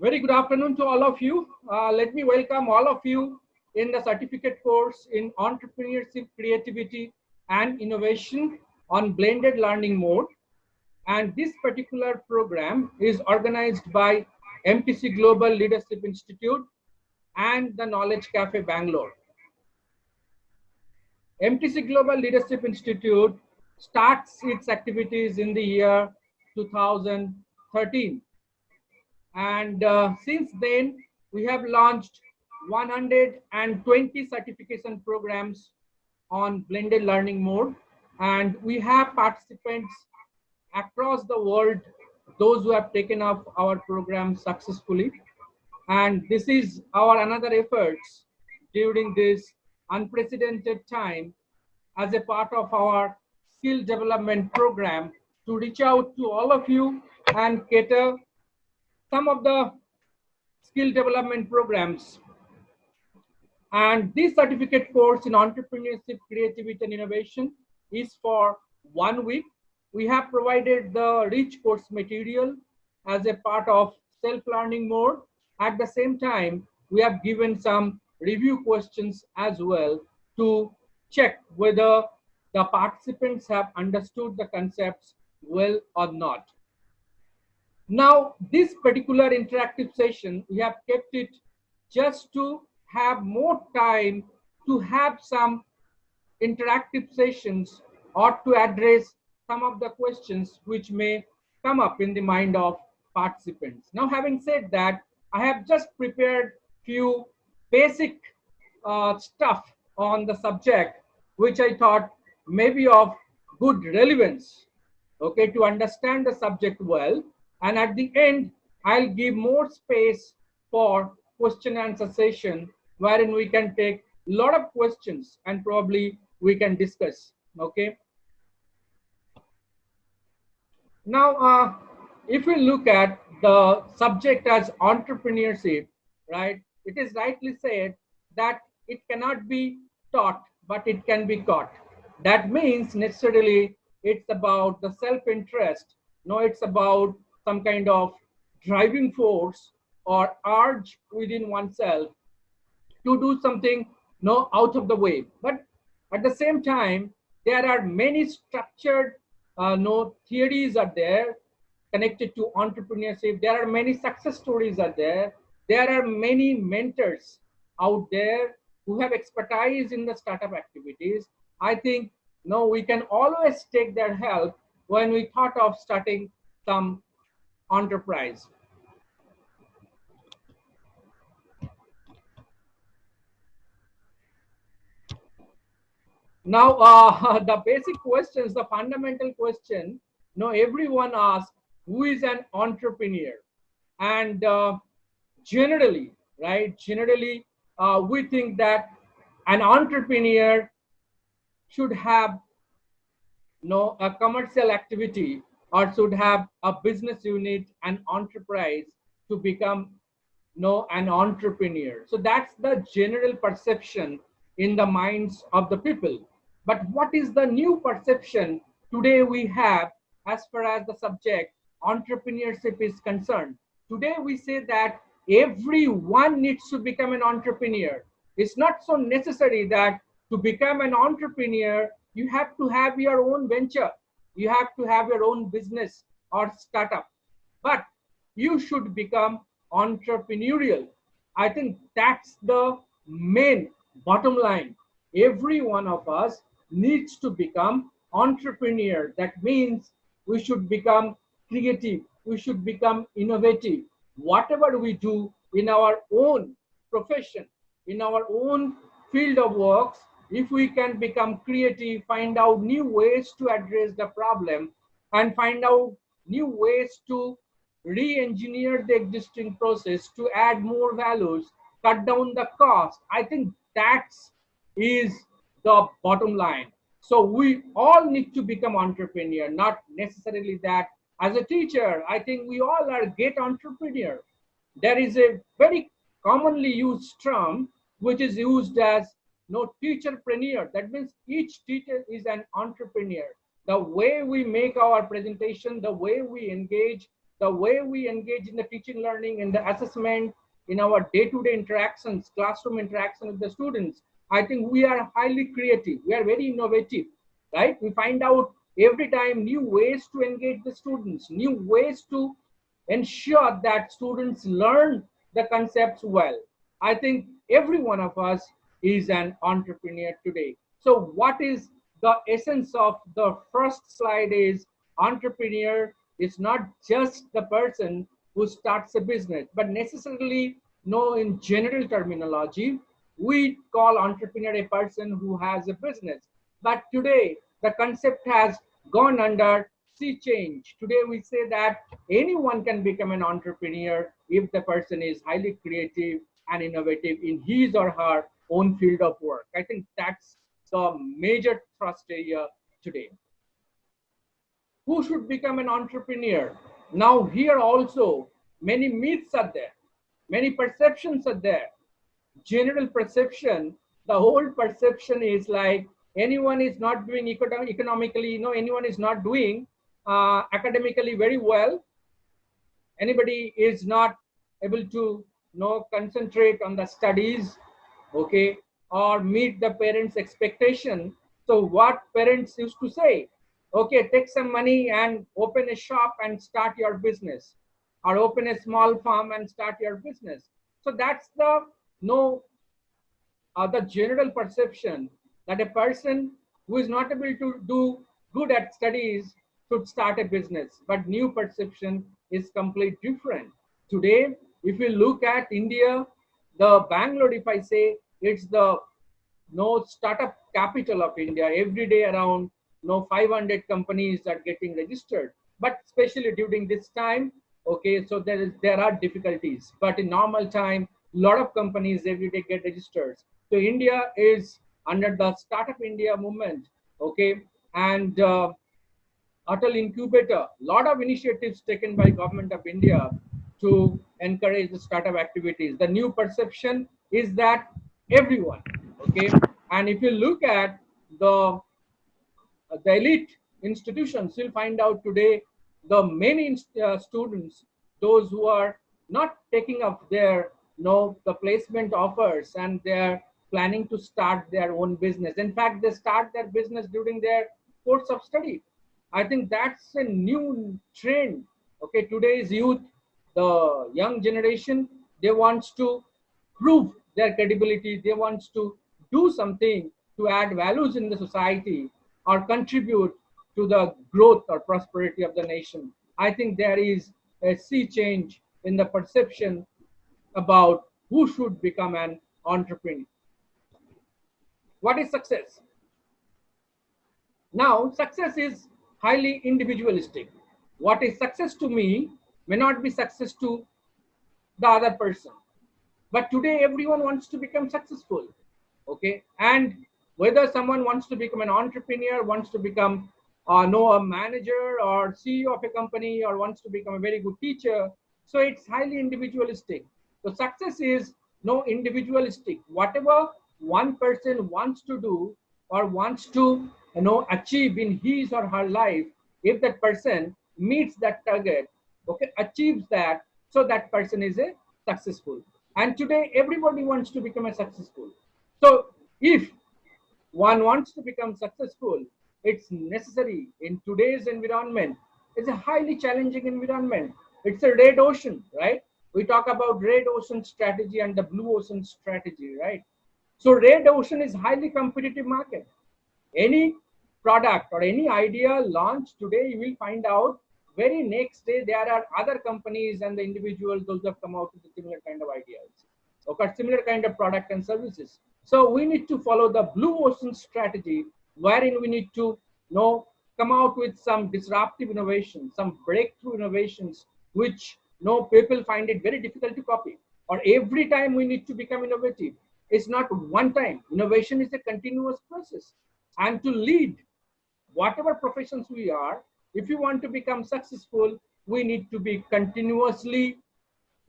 Very good afternoon to all of you. Let me welcome all of you in the certificate course in Entrepreneurship, Creativity and Innovation on Blended Learning Mode. And this particular program is organized by MTC Global Leadership Institute and the Knowledge Cafe Bangalore. MTC Global Leadership Institute starts its activities in the year 2013. And since then, we have launched 120 certification programs on blended learning mode. And we have participants across the world, those who have taken up our program successfully. And this is our another efforts during this unprecedented time as a part of our skill development program to reach out to all of you and cater some of the skill development programs. And this certificate course in Entrepreneurship, Creativity and Innovation is for 1 week. We have provided the rich course material as a part of self-learning mode. At the same time, we have given some review questions as well to check whether the participants have understood the concepts well or not. Now, this particular interactive session, we have kept it just to have more time to have some interactive sessions or to address some of the questions which may come up in the mind of participants. Now, having said that, I have just prepared few basic stuff on the subject, which I thought may be of good relevance, okay, to understand the subject well. And at the end, I'll give more space for question and answer session wherein we can take a lot of questions and probably we can discuss, okay? Now, if we look at the subject as entrepreneurship, right, it is rightly said that it cannot be taught, but it can be caught. That means necessarily it's about the self-interest. No, it's about some kind of driving force or urge within oneself to do something out of the way. But at the same time, there are many structured theories are there connected to entrepreneurship. There are many success stories are there. There are many mentors out there who have expertise in the startup activities. I think we can always take their help when we thought of starting some enterprise. Now, the basic questions, the fundamental question, everyone asks, who is an entrepreneur? And generally, right, we think that an entrepreneur should have a commercial activity or should have a business unit, an enterprise to become an entrepreneur. So that's the general perception in the minds of the people. But what is the new perception today we have as far as the subject entrepreneurship is concerned? Today we say that everyone needs to become an entrepreneur. It's not so necessary that to become an entrepreneur, you have to have your own venture. You have to have your own business or startup, but you should become entrepreneurial. I think that's the main bottom line. Every one of us needs to become entrepreneur. That means we should become creative. We should become innovative. Whatever we do in our own profession, in our own field of works, if we can become creative, find out new ways to address the problem and find out new ways to re-engineer the existing process to add more values, cut down the cost, I think that is the bottom line. So we all need to become entrepreneur, not necessarily that as a teacher, I think we all are get entrepreneur. There is a very commonly used term which is used as teacherpreneur. That means each teacher is an entrepreneur. The way we make our presentation, the way we engage, the way we engage in the teaching, learning, in the assessment, in our day-to-day interactions, classroom interaction with the students, I think we are highly creative. We are very innovative, right? We find out every time new ways to engage the students, new ways to ensure that students learn the concepts well. I think every one of us is an entrepreneur today. So what is the essence of the first slide is entrepreneur is not just the person who starts a business, but necessarily no, in general terminology, we call entrepreneur a person who has a business. But today, the concept has gone under sea change. Today, we say that anyone can become an entrepreneur if the person is highly creative and innovative in his or her own field of work. I think that's the major thrust area today. Who should become an entrepreneur? Now, here also, many myths are there, many perceptions are there. General perception, the whole perception is like anyone is not doing economically, anyone is not doing academically very well, anybody is not able to concentrate on the studies, okay, or meet the parents expectation. So what parents used to say, okay, take some money and open a shop and start your business, or open a small farm and start your business. So that's the no the general perception that a person who is not able to do good at studies should start a business. But new perception is completely different. Today, if you look at India, the Bangalore, if I say, it's the startup capital of India. Every day around 500 companies are getting registered. But especially during this time, okay, so there are difficulties. But in normal time, a lot of companies every day get registered. So India is under the Startup India movement, okay, and Atal Incubator, a lot of initiatives taken by Government of India to encourage the startup activities. The new perception is that everyone, okay, and if you look at the elite institutions, you'll find out today the many students, those who are not taking up their the placement offers and they're planning to start their own business. In fact, they start their business during their course of study. I think that's a new trend. Okay, today's youth, the young generation, they wants to prove their credibility. They wants to do something to add values in the society or contribute to the growth or prosperity of the nation. I think there is a sea change in the perception about who should become an entrepreneur. What is success? Now, success is highly individualistic. What is success to me may not be success to the other person. But today, everyone wants to become successful. Okay. And whether someone wants to become an entrepreneur, wants to become a manager or CEO of a company, or wants to become a very good teacher, so it's highly individualistic. So success is no individualistic. Whatever one person wants to do or wants to achieve in his or her life, if that person meets that target, okay, achieves that, so that person is a successful. And today everybody wants to become a successful. So if one wants to become successful, it's necessary in today's environment. It's a highly challenging environment. It's a red ocean, right? We talk about red ocean strategy and the blue ocean strategy, right? So red ocean is highly competitive market. Any product or any idea launched today, you will find out very next day there are other companies and the individuals those have come out with similar kind of ideas, okay, similar kind of product and services. So we need to follow the blue ocean strategy, wherein we need to come out with some disruptive innovations, some breakthrough innovations, which people find it very difficult to copy. Or every time we need to become innovative. It's not one time. Innovation is a continuous process. And to lead whatever professions we are, if you want to become successful, we need to be continuously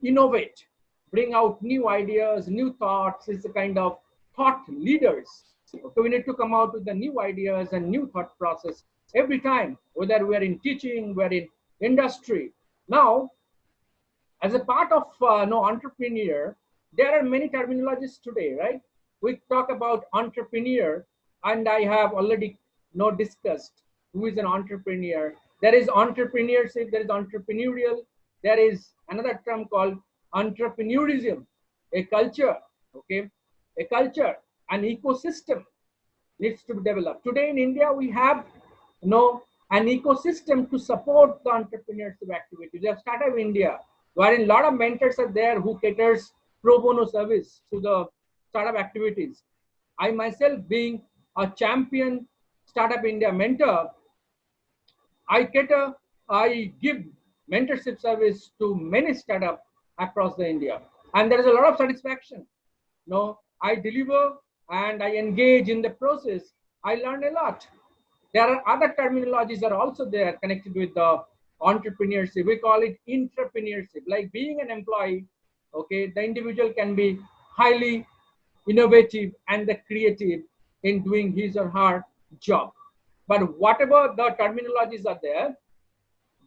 innovate, bring out new ideas, new thoughts. It's a kind of thought leaders. So we need to come out with the new ideas and new thought process every time, whether we're in teaching, we're in industry. Now, as a part of entrepreneur, there are many terminologies today, right? We talk about entrepreneur, and I have already discussed who is an entrepreneur. There is entrepreneurship, there is entrepreneurial, there is another term called entrepreneurism, a culture, okay, a culture, an ecosystem needs to be developed. Today in India, we have an ecosystem to support the entrepreneurship activities. We have started India, wherein a lot of mentors are there who caters pro bono service to the startup activities. I myself, being a champion Startup India mentor, I cater, I give mentorship service to many startups across the India, and there is a lot of satisfaction. I deliver and I engage in the process. I learn a lot. There are other terminologies that are also there connected with the entrepreneurship. We call it intrapreneurship, like being an employee. Okay, the individual can be highly innovative and the creative in doing his or her job. But whatever the terminologies are there,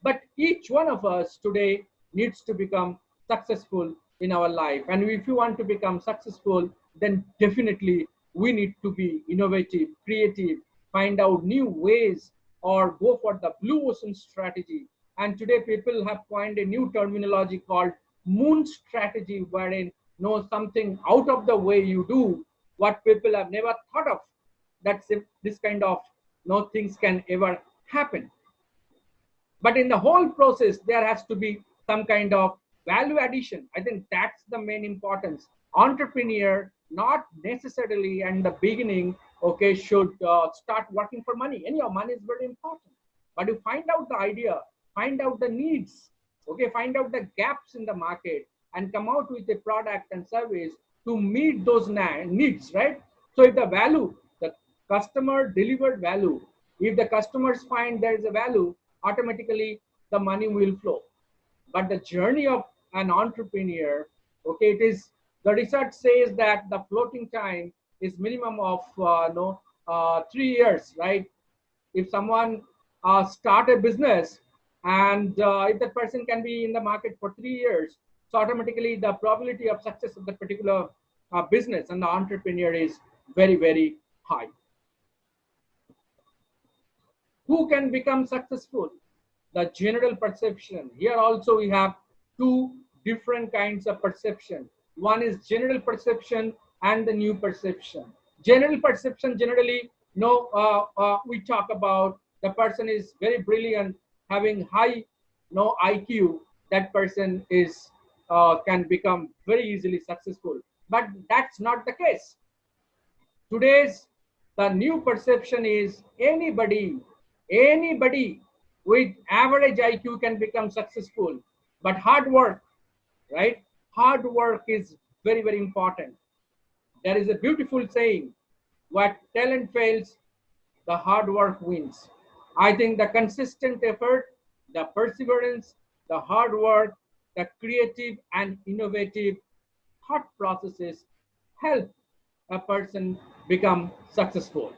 but each one of us today needs to become successful in our life. And if you want to become successful, then definitely we need to be innovative, creative, find out new ways, or go for the blue ocean strategy. And today people have coined a new terminology called moon strategy, wherein know something out of the way you do what people have never thought of. That's if this kind of no things can ever happen. But in the whole process, there has to be some kind of value addition. I think that's the main importance. Entrepreneur, not necessarily in the beginning, okay, should start working for money. Anyhow, money is very important. But you find out the idea, find out the needs, okay, find out the gaps in the market, and come out with a product and service to meet those needs, right? So if the value, the customer delivered value, if the customers find there is a value, automatically the money will flow. But the journey of an entrepreneur, okay, it is, the research says that the floating time is minimum of 3 years, right? If someone start a business, and if that person can be in the market for 3 years, so automatically the probability of success of that particular business and the entrepreneur is very, very high. Who can become successful? The general perception. Here also we have two different kinds of perception. One is general perception and the new perception. General perception, generally, we talk about the person is very brilliant, having high IQ. That person is can become very easily successful. But that's not the case. Today's the new perception is anybody with average IQ can become successful, but hard work, right? Hard work is very, very important. There is a beautiful saying, what talent fails, the hard work wins. I think the consistent effort, the perseverance, the hard work, the creative and innovative thought processes help a person become successful.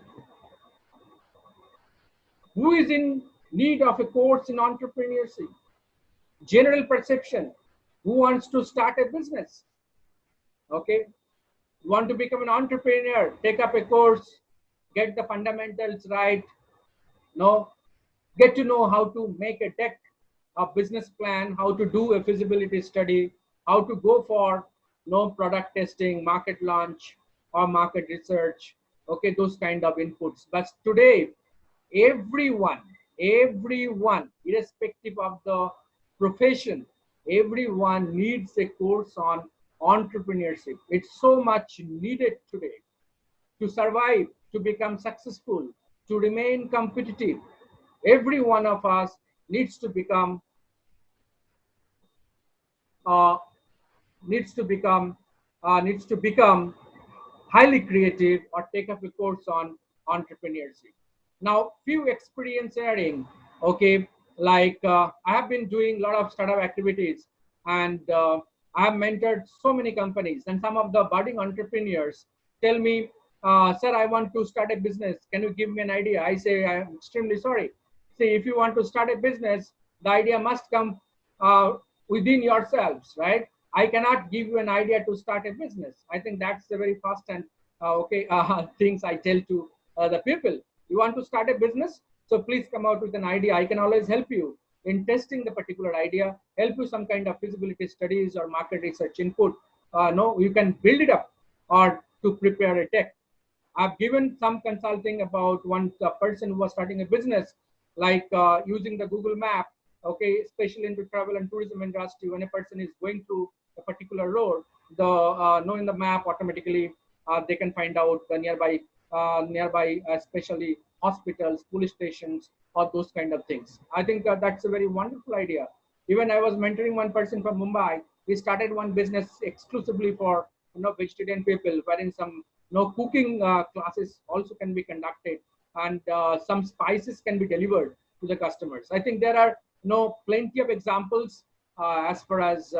Who is in need of a course in entrepreneurship? General perception. Who wants to start a business? Okay. You want to become an entrepreneur? Take up a course, get the fundamentals right. No, get to know how to make a deck, a business plan, how to do a feasibility study, how to go for product testing, market launch, or market research. Okay, those kind of inputs. But today, everyone, irrespective of the profession, everyone needs a course on entrepreneurship. It's so much needed today to survive, to become successful, to remain competitive. Every one of us needs to become uh, needs to become highly creative or take up a course on entrepreneurship. Now, few experience sharing. Okay, like I have been doing a lot of startup activities, and I have mentored so many companies, and some of the budding entrepreneurs tell me, sir, I want to start a business. Can you give me an idea? I say, I'm extremely sorry. See, if you want to start a business, the idea must come within yourselves, right? I cannot give you an idea to start a business. I think that's the very first and things I tell to the people. You want to start a business, so please come out with an idea. I can always help you in testing the particular idea, help you some kind of feasibility studies or market research input. No, you can build it up or to prepare a tech. I've given some consulting about one person who was starting a business, like using the Google Map, okay, especially into travel and tourism industry. When a person is going through a particular road, the knowing the map automatically, they can find out the nearby, especially hospitals, police stations, or those kind of things. I think that's a very wonderful idea. Even I was mentoring one person from Mumbai. We started one business exclusively for vegetarian people, wherein some cooking classes also can be conducted, and some spices can be delivered to the customers. I think there are plenty of examples as far as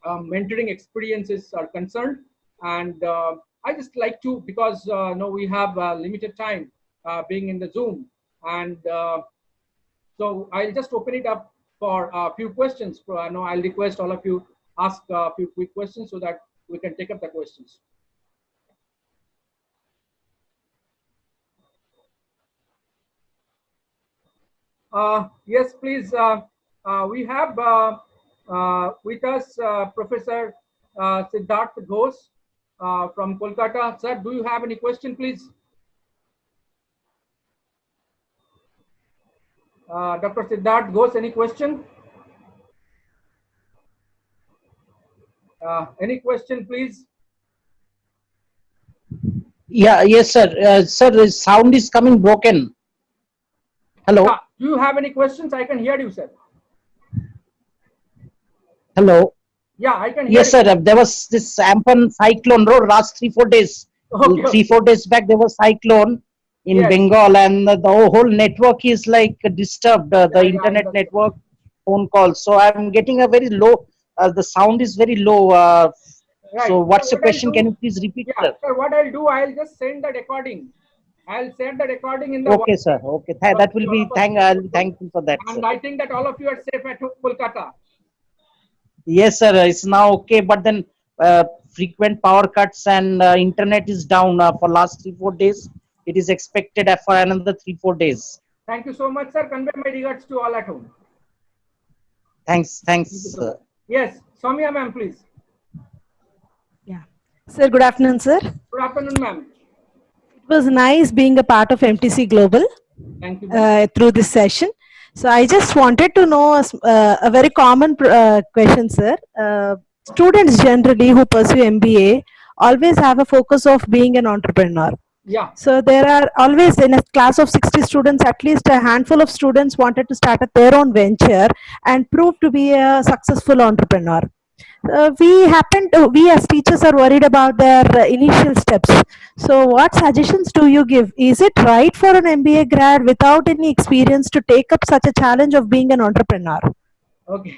mentoring experiences are concerned. And I just like to, because we have limited time being in the Zoom, and so I'll just open it up for a few questions. I'll request all of you ask a few quick questions so that we can take up the questions. Yes, please. We have with us Professor Siddharth Ghosh from Kolkata. Sir, do you have any question, please? Dr. Siddharth Ghosh, any question? Any question, please? Yeah, yes, sir. Sir, the sound is coming broken. Hello. Yeah. Do you have any questions? I can hear you, sir. Hello. Yeah, I can hear Yes, you. sir. There was this Amphan cyclone, last 3-4 days. Okay, okay. 3-4 days back, there was cyclone in Yes. Bengal, and the whole network is like disturbed. The Yeah, I internet understand. network, phone calls. So I'm getting a very low. The sound is very low. So Right. So what's the what I'll question? Can do, you please repeat, yeah, sir? sir, what I'll do, I'll just send the recording. I'll send the recording in the Okay, WhatsApp sir. Okay, so that that will all be of us can I'll go be through. thankful for that, sir. And I think that all of you are safe at Kolkata. Yes, sir. It's now okay, but then frequent power cuts and internet is down for last 3-4 days. It is expected for another 3-4 days. Thank you so much, sir. Convey my regards to all at home. Thanks, Thank you thanks. so much. Yes, Soumya ma'am, please. Yeah. Sir, good afternoon, sir. Good afternoon, ma'am. It was nice being a part of MTC Global Thank you, ma'am. through this session. So I just wanted to know a very common question, sir. Students generally who pursue MBA always have a focus of being an entrepreneur. Yeah. So there are always in a class of 60 students, at least a handful of students wanted to start up their own venture and prove to be a successful entrepreneur. We as teachers are worried about their initial steps. So what suggestions do you give? Is it right for an MBA grad without any experience to take up such a challenge of being an entrepreneur? Okay.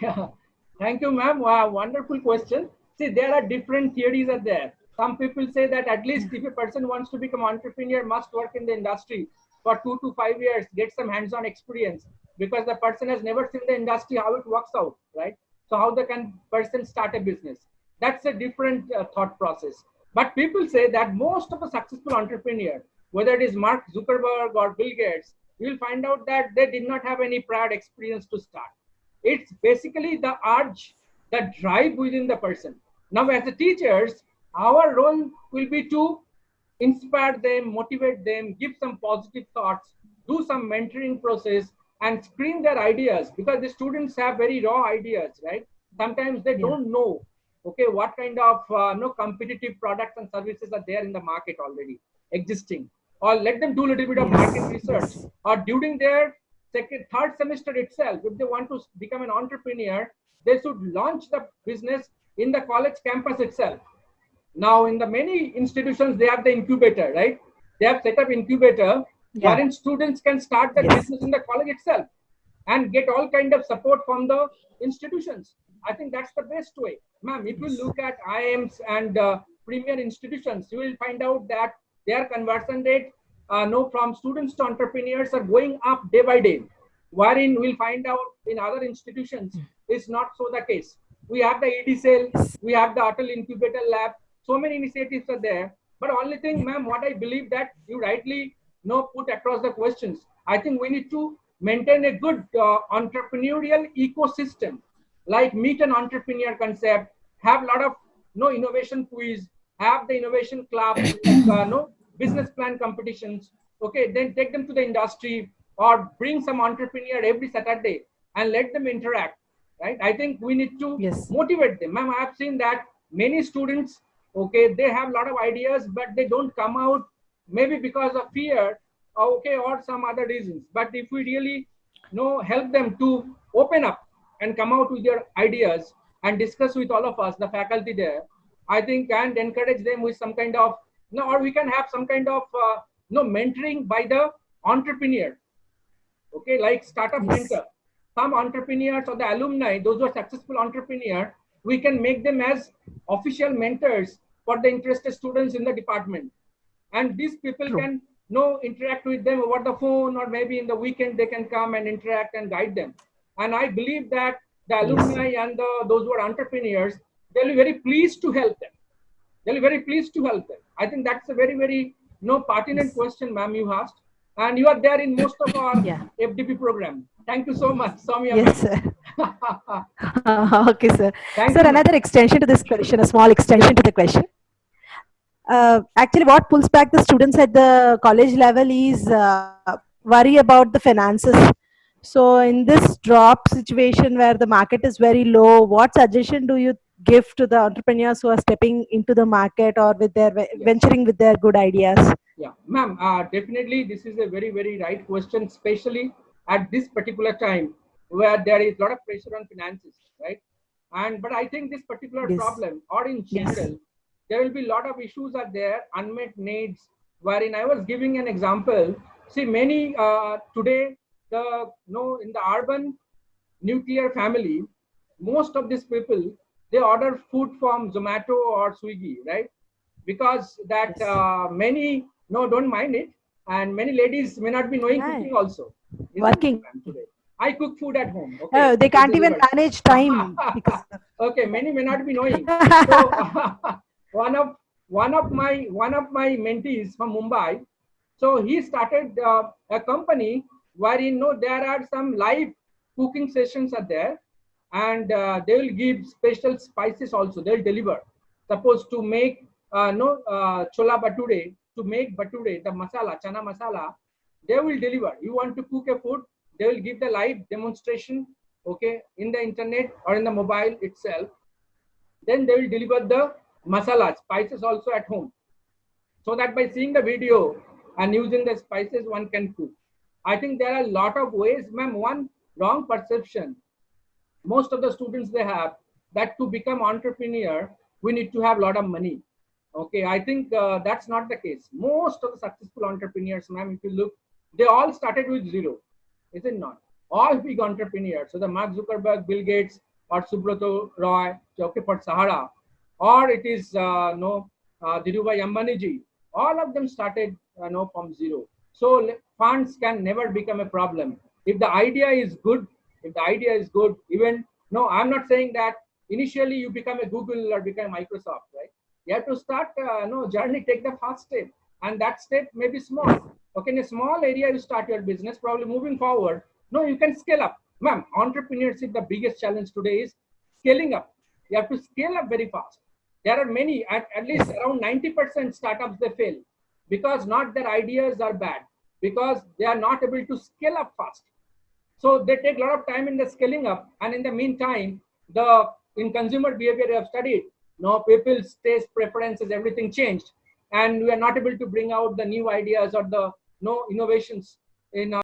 Thank you, ma'am. Wow, wonderful question. See, there are different theories are there. Some people say that at least if a person wants to become entrepreneur, must work in the industry for 2 to 5 years, get some hands-on experience, because the person has never seen the industry, how it works out, right? So how the can person start a business? That's a different thought process. But people say that most of a successful entrepreneur, whether it is Mark Zuckerberg or Bill Gates, you will find out that they did not have any prior experience to start. It's basically the urge, the drive within the person. Now, as a teachers, our role will be to inspire them, motivate them, give some positive thoughts, do some mentoring process, and screen their ideas, because the students have very raw ideas, right? Sometimes they Yeah. don't know, okay, what kind of no competitive products and services are there in the market already existing, or let them do a little bit of market Yes. research, Yes. or during their third semester itself, if they want to become an entrepreneur, they should launch the business in the college campus itself. Now, in the many institutions, they have the incubator, right? They have set up incubator Yeah. wherein students can start their Yes. business in the college itself and get all kind of support from the institutions. I think that's the best way. Ma'am, if you Yes. look at IIMs and premier institutions, you will find out that their conversion rate, no, from students to entrepreneurs are going up day by day. wherein we'll find out in other institutions is not so the case. We have the ED cell, we have the Atal Incubator Lab, so many initiatives are there. But only thing, ma'am, what I believe that you rightly put across the questions, I think we need to maintain a good entrepreneurial ecosystem, like meet an entrepreneur concept, have a lot of innovation quiz, have the innovation clubs, like business plan competitions. Okay, then take them to the industry or bring some entrepreneur every Saturday and let them interact. Right? I think we need to Yes. motivate them. Ma'am, I have seen that many students, okay, they have a lot of ideas, but they don't come out, maybe because of fear, okay, or some other reasons. But if we really help them to open up and come out with their ideas and discuss with all of us, the faculty there, I think, and encourage them with some kind of, or we can have some kind of, mentoring by the entrepreneur. Okay, like startup Yes. mentor. Some entrepreneurs or the alumni, those who are successful entrepreneur, we can make them as official mentors for the interested students in the department. And these people True. can interact with them over the phone, or maybe in the weekend they can come and interact and guide them. And I believe that the Yes. alumni and those who are entrepreneurs, they'll be very pleased to help them. They'll be very pleased to help them. I think that's a very, very pertinent Yes. question, ma'am, you asked. And you are there in most of our Yeah. FDP program. Thank you so much, Soumya Yes, ma'am. sir. Okay, sir. Thank Sir, you, ma'am. another extension to this question, a small extension to the question. Actually, what pulls back the students at the college level is worry about the finances. So, in this drop situation where the market is very low, what suggestion do you give to the entrepreneurs who are stepping into the market or with their Yeah. venturing with their good ideas? Yeah, ma'am, definitely this is a very, very right question, especially at this particular time where there is a lot of pressure on finances, right? But I think this particular Yes. problem, or in Yes. general, there will be a lot of issues are there, unmet needs, wherein I was giving an example. See, many today, in the urban nuclear family, most of these people, they order food from Zomato or Swiggy, right? Because that Yes. many don't mind it, and many ladies may not be knowing Yeah. cooking also, isn't it, Working. ma'am? Today I cook food at home. Okay, They it can't even delivered. manage time because Okay, many may not be knowing. So of one of one of my mentees from Mumbai, so he started a company wherein there are some live cooking sessions are there, and they will give special spices also. They'll deliver. Suppose to make no chola bature, to make bature, the masala, chana masala, they will deliver. You want to cook a food, they will give the live demonstration, okay, in the internet or in the mobile itself. Then they will deliver the masala, spices also at home, so that by seeing the video and using the spices, one can cook. I think there are a lot of ways, ma'am. One wrong perception most of the students they have, that to become entrepreneur we need to have a lot of money. Okay, I think that's not the case. Most of the successful entrepreneurs, ma'am, if you look, they all started with zero, is it not? All big entrepreneurs, so the Mark Zuckerberg, Bill Gates, or Subrato Roy, okay, for Sahara, or it is Dhirubhai Ambani ji, all of them started from zero. So funds can never become a problem if the idea is good. If the idea is good, even, no, I'm not saying that initially you become a Google or become Microsoft, right? You have to start journey, take the first step, and that step may be small. Okay, in a small area you start your business, probably moving forward, no, you can scale up. Ma'am, entrepreneurship, the biggest challenge today is scaling up. You have to scale up very fast. There are many, at least yes. around 90% startups, they fail because not their ideas are bad, because they are not able to scale up fast. So they take a lot of time in the scaling up, and in the meantime, the in consumer behavior you have studied, people's taste preferences, everything changed, and we are not able to bring out the new ideas or the no innovations in